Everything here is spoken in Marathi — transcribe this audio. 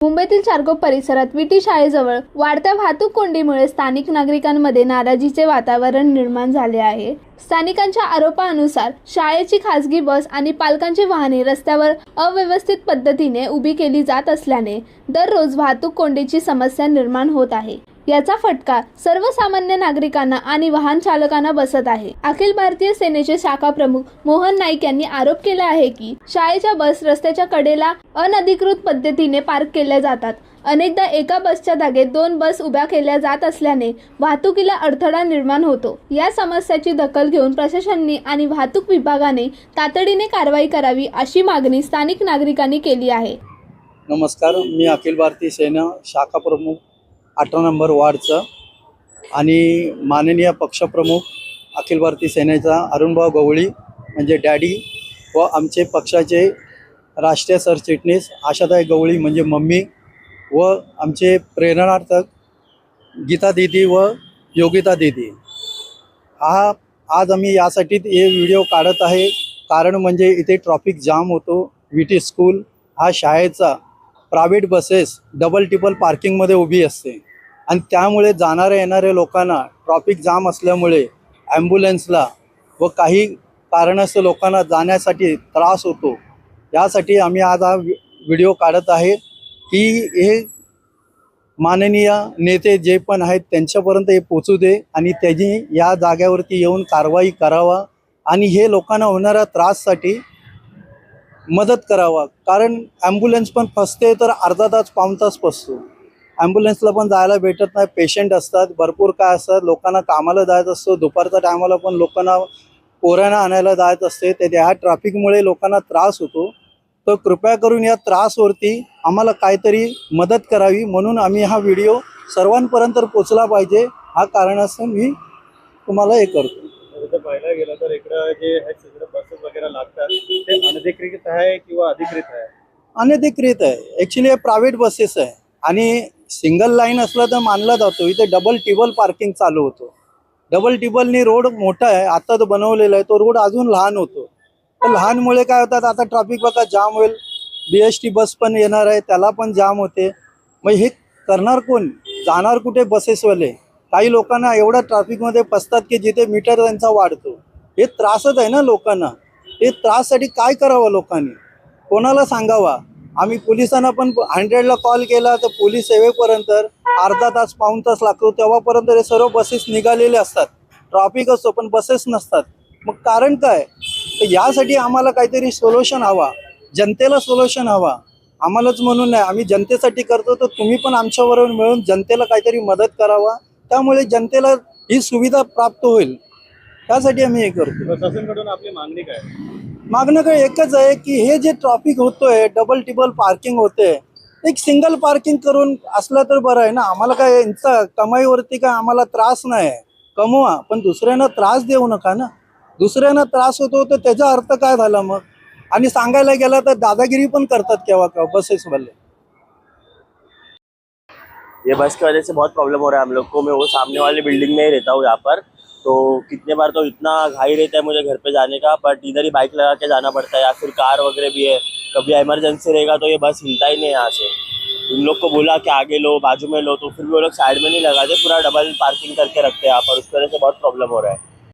मुंबईतील चारकोप परिसरात विटी शाळेजवळ वाढत्या वाहतूक कोंडीमुळे स्थानिक नागरिकांमध्ये नाराजीचे वातावरण निर्माण झाले आहे। स्थानिकांच्या आरोपानुसार शाळेची खासगी बस आणि पालकांची वाहने रस्त्यावर अव्यवस्थित पद्धतीने उभी केली जात असल्याने दररोज वाहतूक कोंडीची समस्या निर्माण होत आहे। याचा फटका सर्वसामान्य नागरिकांना आणि वाहन चालकांना बसत आहे। अखिल भारतीय सेनेचे शाखा प्रमुख मोहन नाईक यांनी आरोप केला आहे की शाळेच्या बस रस्त्याच्या कडेला अनधिकृत पद्धतीने पार्क केल्या जातात। अनेकदा एका बसच्या जागेत 2 बस उभ्या केल्या जात असल्याने वाहतुकीला अडथळा निर्माण होतो। या समस्येची दखल घेऊन प्रशासनाने आणि वाहतूक विभागाने तातडीने कारवाई करावी अशी मागणी स्थानिक नागरिकांनी केली आहे। नमस्कार, मी अखिल भारतीय सेना शाखा प्रमुख 18 नंबर वार्डचा आणि माननीय पक्षप्रमुख अखिल भारतीय सेनेचा अरुणभाऊ गवळी म्हणजे डॅडी व आमचे पक्षाचे राष्ट्रीय सरचिटणीस आशाताई गवळी म्हणजे मम्मी व आमचे प्रेरणार्थक गीता दीदी व योगिता दीदी आज आम्ही यासाठी हे व्हिडिओ काढत आहे। कारण म्हणजे इथे ट्रॅफिक जाम होतो। विटी स्कूल हा शाळेचा प्रायव्हेट बसेस डबल टिपल पार्किंगमध्ये उभी असते आणि त्यामुळे जाणाऱ्या येणाऱ्या लोकांना ट्रॅफिक जाम असल्यामुळे ॲम्ब्युलन्सला व काही कारणास्तव लोकांना जाण्यासाठी त्रास होतो। यासाठी आम्ही आज हा व्हिडिओ काढत आहे की हे माननीय नेते जे पण आहेत त्यांच्यापर्यंत हे पोचू दे आणि त्यांनी या जाग्यावरती येऊन कारवाई करावा आणि हे लोकांना होणाऱ्या त्राससाठी मदत करावा। कारण ॲम्ब्युलन्स पण फसते तर अर्धा तास पाऊण तास फसतो। ॲम्ब्युलन्सला पण जायला भेटत नाही, पेशंट असतात, भरपूर काय असतात, लोकांना कामाला जायचं असतो, दुपारच्या टायमाला पण लोकांना पोरांना आणायला जायचं असते। तर ह्या ट्रॅफिकमुळे लोकांना त्रास होतो। तर कृपया करून या त्रासवरती आम्हाला काहीतरी मदत करावी म्हणून आम्ही हा व्हिडिओ सर्वांपर्यंत पोचला पाहिजे हा कारणास्तव मी तुम्हाला हे करतो। पाहायला गेलं तर इकडं जे बसेस वगैरे लागतात ते अनधिकृत आहे किंवा अधिकृत आहे? अनधिकृत आहे। ॲक्च्युली हे प्रायव्हेट बसेस आहे आणि सिंगल लाईन असलं तर मानला जातो। इथे डबल टिबल पार्किंग चालू होतो। डबल टिबलनी रोड मोठा आहे, आता तो बनवलेला आहे, तो रोड अजून लहान होतो। तर लहानमुळे काय होतात, आता ट्रॅफिक बघा जाम होईल, BST बस पण येणार आहे त्याला पण जाम होते। मग हे करणार कोण, जाणार कुठे बसेसवाले? काही लोकांना एवढा ट्रॅफिकमध्ये फसतात की जिथे मीटर त्यांचा वाढतो। हे त्रासच आहे ना लोकांना। हे त्राससाठी काय करावं लोकांनी, कोणाला सांगावा? आम्ही पोलिसांना पण 100ला कॉल केला तर पोलीस सेवेपर्यंत अर्धा तास पाऊण तास लागतो। तेव्हापर्यंत हे सर्व बसेस निघालेले असतात, ट्रॅफिक असतो पण बसेस नसतात। मग कारण काय? तर यासाठी आम्हाला काहीतरी सोल्युशन हवा, जनतेला सोल्युशन हवा। आम्हालाच म्हणून नाही, आम्ही जनतेसाठी करतो, तर तुम्ही पण आमच्याबरोबर मिळून जनतेला काहीतरी मदत करावा, त्यामुळे जनतेला ही सुविधा प्राप्त होईल। त्यासाठी आम्ही हे करतो। प्रशासनाकडून आपली मागणी काय? मागणं काय एकच आहे की हे जे ट्रॅफिक होतोय, डबल टिबल पार्किंग होते, एक सिंगल पार्किंग करून असलं तर बरं आहे ना। आम्हाला काय यांचा कमाईवरती काय आम्हाला त्रास नाही, कमवा, पण दुसऱ्यांना त्रास देऊ नका ना। दुसऱ्यांना त्रास होतो तर त्याचा अर्थ काय झाला मग? आणि सांगायला गेला तर दादागिरी पण करतात केव्हा केव्हा बसेस वाले। ये बस की वजह से बहुत प्रॉब्लम हो रहा है हम लोग को। मैं वो सामने वाली बिल्डिंग में ही रहता हूँ यहाँ पर, तो कितने बार तो इतना घाई रहता है मुझे घर पे जाने का, बट इधर ही बाइक लगा के जाना पड़ता है या फिर कार वगैरह भी है। कभी इमरजेंसी रहेगा तो ये बस हिलता ही नहीं यहाँ से। उन लोग को बोला कि आगे लो, बाजू में लो, तो फिर भी वो लोग साइड में नहीं लगाते, पूरा डबल पार्किंग करके रखते हैं यहाँ पर। उस वजह से बहुत प्रॉब्लम हो रहा है।